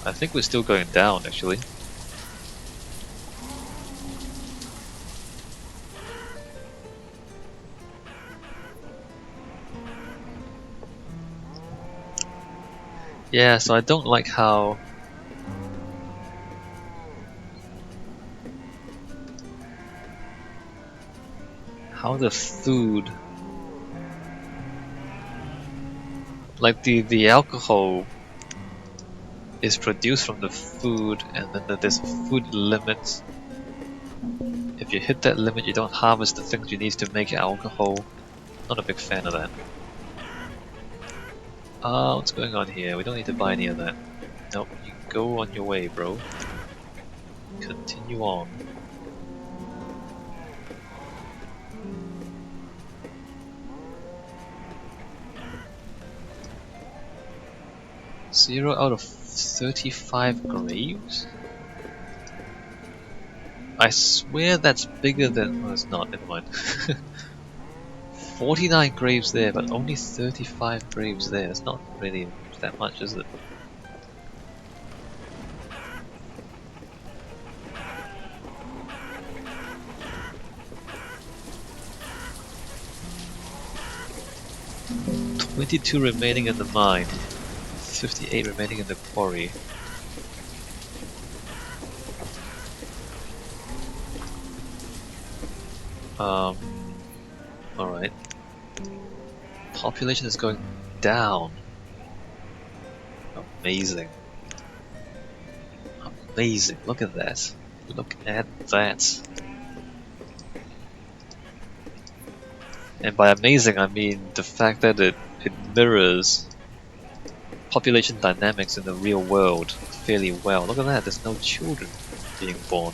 I think we're still going down actually. Yeah, so I don't like how the food, like the alcohol is produced from the food, and then there's a food limit. If you hit that limit, you don't harvest the things you need to make alcohol. Not a big fan of that. What's going on here? We don't need to buy any of that. Nope, you go on your way, bro. Continue on. Zero out of 35 graves? I swear that's bigger than... Oh, it's not, never mind. 49 graves there, but only 35 graves there. It's not really that much, is it? "22 remaining in the mine, 58 remaining in the quarry." Alright. Population is going down. Amazing. Amazing, look at that. Look at that. And by amazing, I mean the fact that it mirrors population dynamics in the real world fairly well. Look at that, there's no children being born.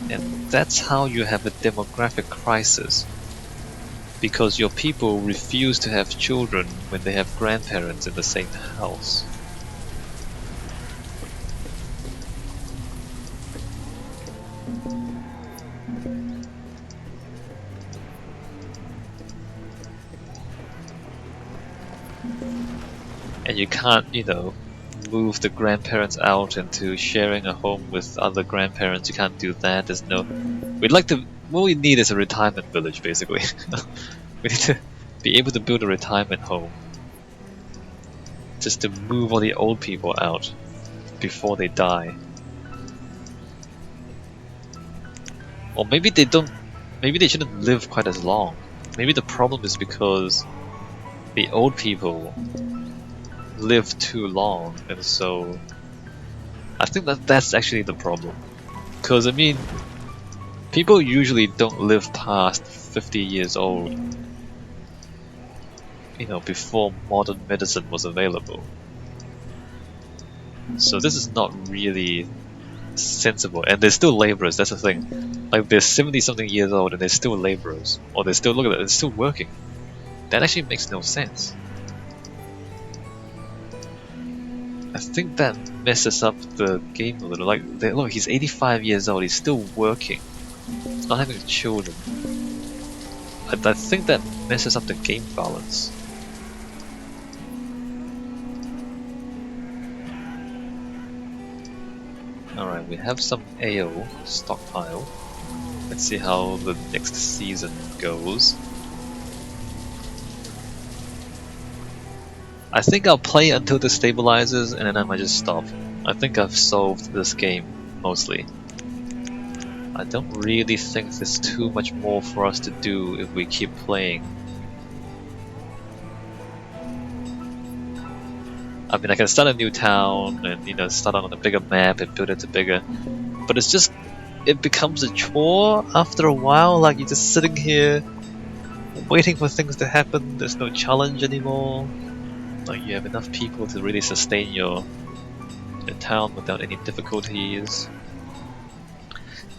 And that's how you have a demographic crisis. Because your people refuse to have children when they have grandparents in the same house. And you can't, you know, move the grandparents out into sharing a home with other grandparents. You can't do that. There's no... what we need is a retirement village, basically. We need to be able to build a retirement home. Just to move all the old people out before they die. Or maybe they don't... Maybe they shouldn't live quite as long. Maybe the problem is because the old people live too long, and so I think that's actually the problem. Because I mean, people usually don't live past 50 years old, you know, before modern medicine was available. So this is not really sensible, and they're still laborers. That's the thing. Like they're 70 something years old and they're still laborers, or they're still, look at that, they're still working. That actually makes no sense. I think that messes up the game a little. Like, look, he's 85 years old, he's still working. He's not having children. I think that messes up the game balance. Alright, we have some ale stockpile. Let's see how the next season goes. I think I'll play until this stabilizes and then I might just stop. I think I've solved this game, mostly. I don't really think there's too much more for us to do if we keep playing. I mean, I can start a new town and, you know, start on a bigger map and build it to bigger. But it's just, it becomes a chore after a while. Like, you're just sitting here waiting for things to happen. There's no challenge anymore. Like, you have enough people to really sustain your town without any difficulties.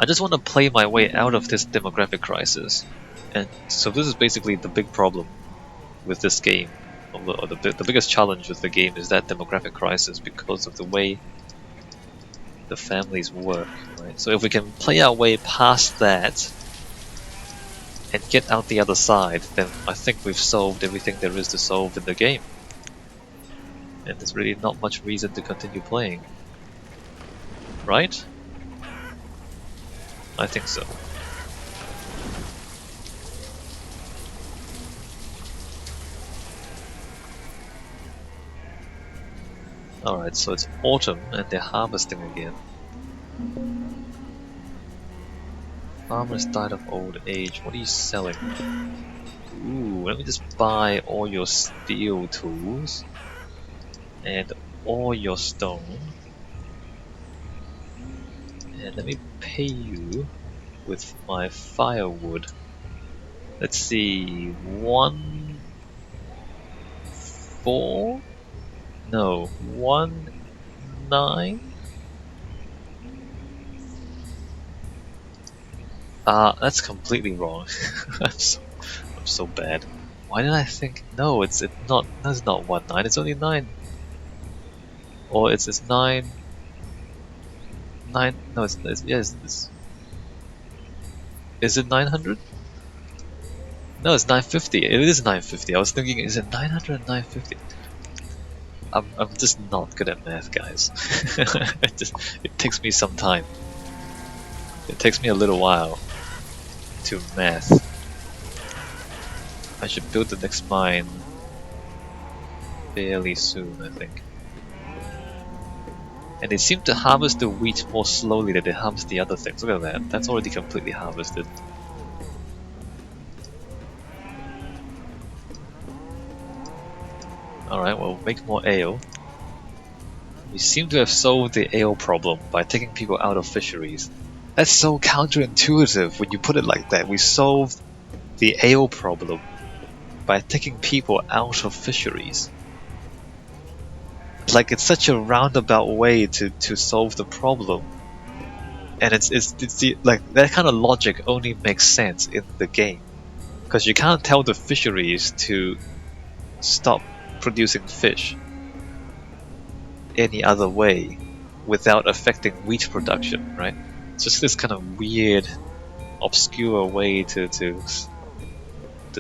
I just want to play my way out of this demographic crisis. And so this is basically the big problem with this game. Or the biggest challenge with the game is that demographic crisis because of the way the families work. Right? So if we can play our way past that and get out the other side, then I think we've solved everything there is to solve in the game. and there's really not much reason to continue playing. Right? I think so. Alright, so it's autumn and they're harvesting again. Farmers died of old age. What are you selling? Ooh, let me just buy all your steel tools and all your stone. And let me pay you with my firewood. Let's see, 1, 4? No, 1, 9? That's completely wrong. I'm so bad. Why did I think? No, it's not. That's not 1, 9. It's only 9. Or it's 9. 9. No, it's yes. Is it 900? No, it's 950. It is 950. I was thinking, is it 900 and 950? I'm just not good at math, guys. It takes me some time. It takes me a little while to math. I should build the next mine fairly soon, I think. And they seem to harvest the wheat more slowly than they harvest the other things. Look at that. That's already completely harvested. Alright, well, make more ale. We seem to have solved the ale problem by taking people out of fisheries. That's so counterintuitive when you put it like that. We solved the ale problem by taking people out of fisheries. Like, it's such a roundabout way to solve the problem. And it's the, like, that kind of logic only makes sense in the game. Because you can't tell the fisheries to stop producing fish any other way without affecting wheat production, right? It's just this kind of weird, obscure way to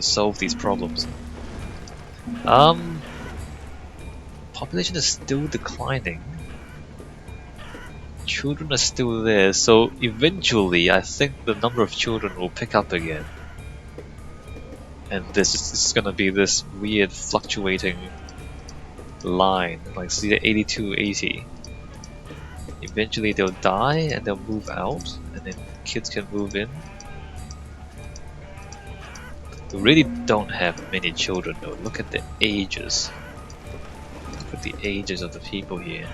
solve these problems. Population is still declining. Children are still there, so eventually I think the number of children will pick up again. And this is gonna be this weird fluctuating line, like see the 82, 80. Eventually they'll die and they'll move out, and then kids can move in. We really don't have many children though. Look at the ages. Look at the ages of the people here.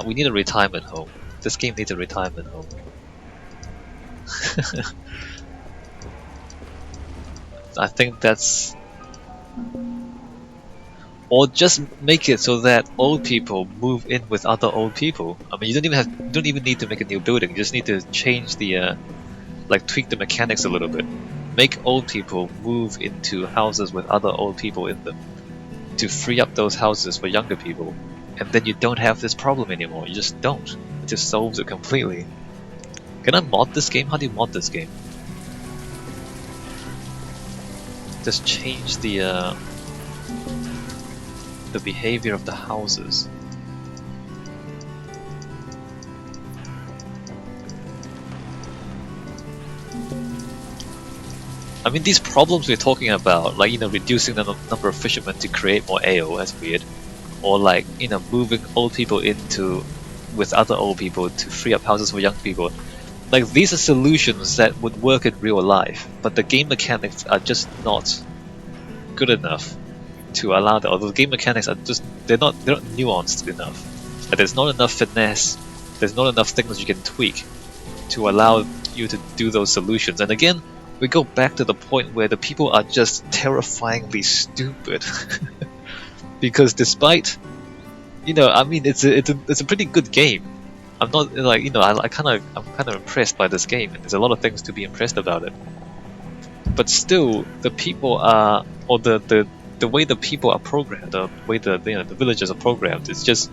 We need a retirement home. This game needs a retirement home. I think that's... Or just make it so that old people move in with other old people. I mean, you don't even need to make a new building. You just need to change the like tweak the mechanics a little bit. Make old people move into houses with other old people in them to free up those houses for younger people, and then you don't have this problem anymore. You just don't. It just solves it completely. Can I mod this game? How do you mod this game? Just change the behavior of the houses. I mean, these problems we're talking about, like, you know, reducing the number of fishermen to create more ale, that's weird. Or like, you know, moving old people into with other old people to free up houses for young people. Like, these are solutions that would work in real life, but the game mechanics are just not good enough to allow that. Although the game mechanics are just they're not nuanced enough. And there's not enough finesse. There's not enough things you can tweak to allow you to do those solutions. And again, we go back to the point where the people are just terrifyingly stupid. Because despite, you know, I mean, it's a pretty good game. I'm not like, you know, I'm kind of impressed by this game, and there's a lot of things to be impressed about it. But still, the people are, or the way the people are programmed, the way the villagers are programmed, is just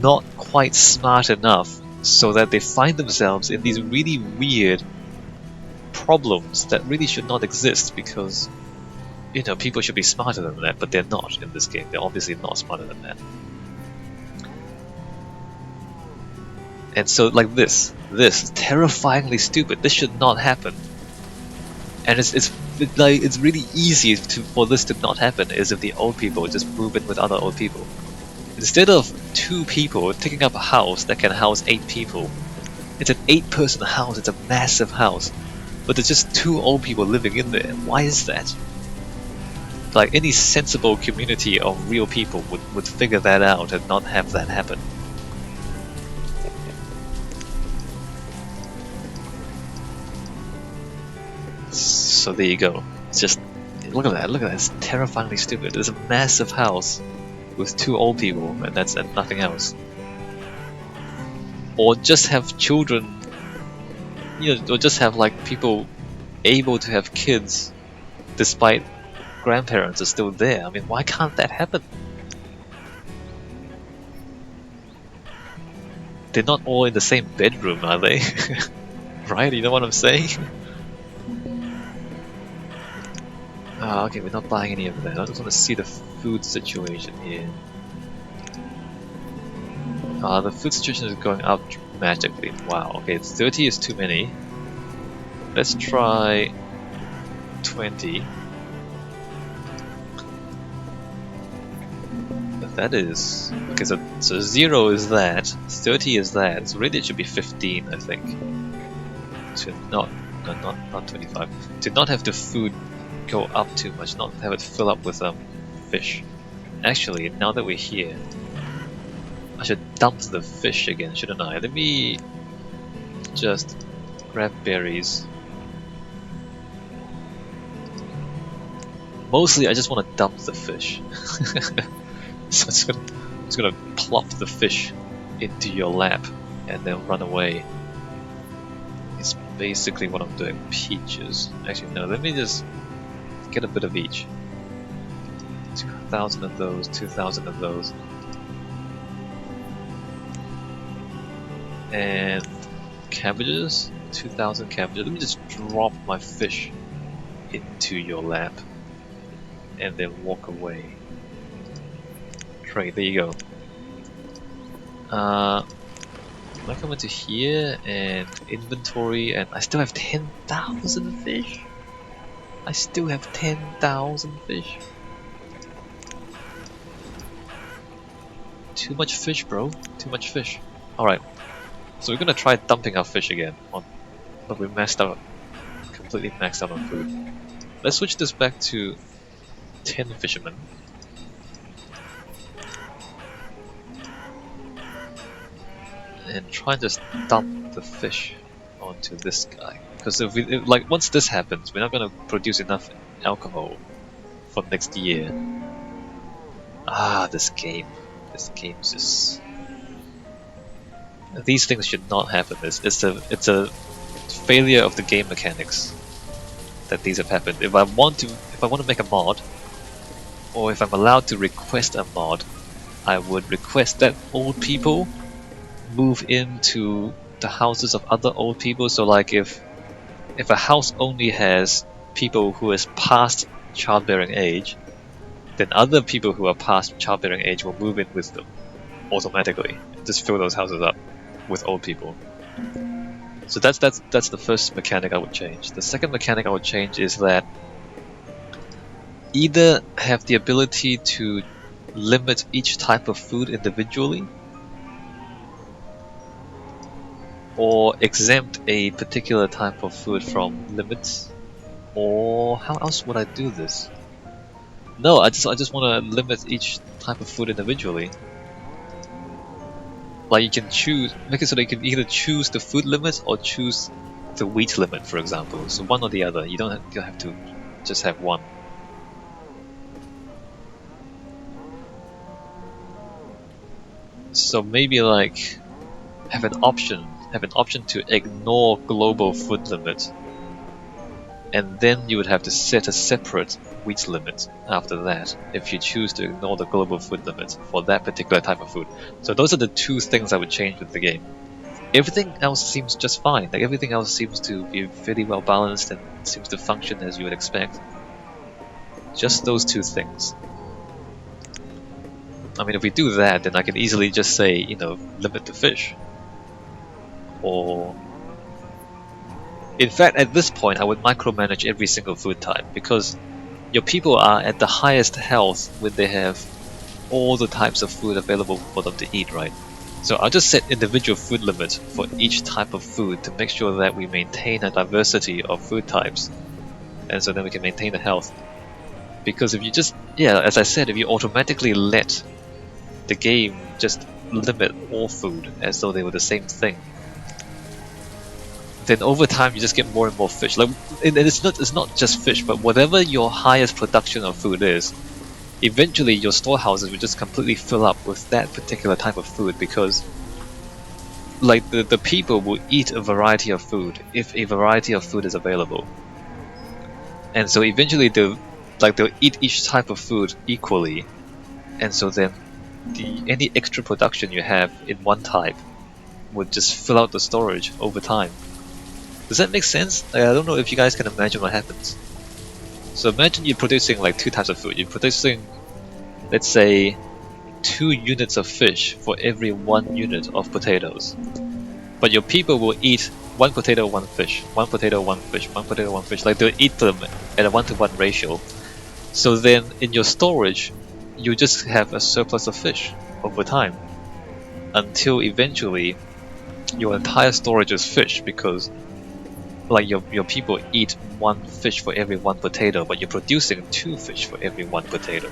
not quite smart enough so that they find themselves in these really weird problems that really should not exist because, you know, people should be smarter than that, but they're not in this game. They're obviously not smarter than that. And so, like this is terrifyingly stupid. This should not happen. And it's really easy for this to not happen is if the old people just move in with other old people. Instead of 2 people taking up a house that can house 8 people, it's an 8-person house. It's a massive house, but there's just 2 old people living in there. Why is that? Like, any sensible community of real people would figure that out and not have that happen. So there you go. It's just, look at that, it's terrifyingly stupid. There's a massive house with 2 old people and nothing else. Or just have children, you know, or just have like people able to have kids despite grandparents are still there. I mean, why can't that happen? They're not all in the same bedroom, are they? Right? You know what I'm saying? Okay, we're not buying any of that. I just want to see the food situation here. The food situation is going up dramatically. Wow, okay, 30 is too many. Let's try 20. That is... okay, so 0 is that, 30 is that, so really it should be 15, I think. To not 25. To not have the food go up too much, not have it fill up with fish. Actually, now that we're here, I should dump the fish again, shouldn't I? Let me just grab berries. Mostly, I just want to dump the fish. So I'm just gonna plop the fish into your lap and then run away. It's basically what I'm doing. Peaches. Actually, no, let me just get a bit of each. 2,000 of those, 2,000 of those. And cabbages, 2,000 cabbages. Let me just drop my fish into your lap and then walk away. Great, there you go. I come into here and inventory, and I still have 10,000 fish. I still have 10,000 fish. Too much fish, bro. Too much fish. Alright. So we're gonna try dumping our fish again, but we maxed out, completely maxed out on food. Let's switch this back to 10 fishermen. And try and just dump the fish onto this guy. Because like once this happens, we're not gonna produce enough alcohol for next year. This game is just... these things should not happen. It's a failure of the game mechanics that these have happened. If I want to make a mod, or if I'm allowed to request a mod, I would request that old people move into the houses of other old people. So like if a house only has people who is past childbearing age, then other people who are past childbearing age will move in with them automatically. Just fill those houses up with old people. So that's the first mechanic I would change. The second mechanic I would change is that either have the ability to limit each type of food individually, or exempt a particular type of food from limits. Or how else would I do this? No, I just want to limit each type of food individually. Like you can choose, make it so that you can either choose the food limit or choose the wheat limit, for example. So one or the other. You don't have to just have one. So maybe like have an option to ignore global food limit, and then you would have to set a separate wheat limit after that if you choose to ignore the global food limit for that particular type of food. So those are the two things I would change with the game. everything else seems just fine. Like everything else seems to be fairly well balanced and seems to function as you would expect. Just those two things. I mean, if we do that, then I can easily just say, you know, limit the fish. Or... in fact, at this point, I would micromanage every single food type, because your people are at the highest health when they have all the types of food available for them to eat, right? So I'll just set individual food limits for each type of food to make sure that we maintain a diversity of food types, and so then we can maintain the health. Because if you just, yeah, as I said, if you automatically let the game just limit all food as though they were the same thing, then over time you just get more and more fish. Like, and it's not just fish, but whatever your highest production of food is, eventually your storehouses will just completely fill up with that particular type of food, because like the people will eat a variety of food if a variety of food is available. And so eventually they'll eat each type of food equally, and so then any extra production you have in one type would just fill out the storage over time. Does that make sense? Like, I don't know if you guys can imagine what happens. So imagine you're producing like two types of food. You're producing, let's say, 2 units of fish for every 1 unit of potatoes. But your people will eat 1 potato, 1 fish, 1 potato, 1 fish, 1 potato, 1 fish. Like, they'll eat them at a 1-to-1 ratio. So then in your storage, you just have a surplus of fish over time, until eventually your entire storage is fish, because like your people eat 1 fish for every 1 potato, but you're producing 2 fish for every 1 potato.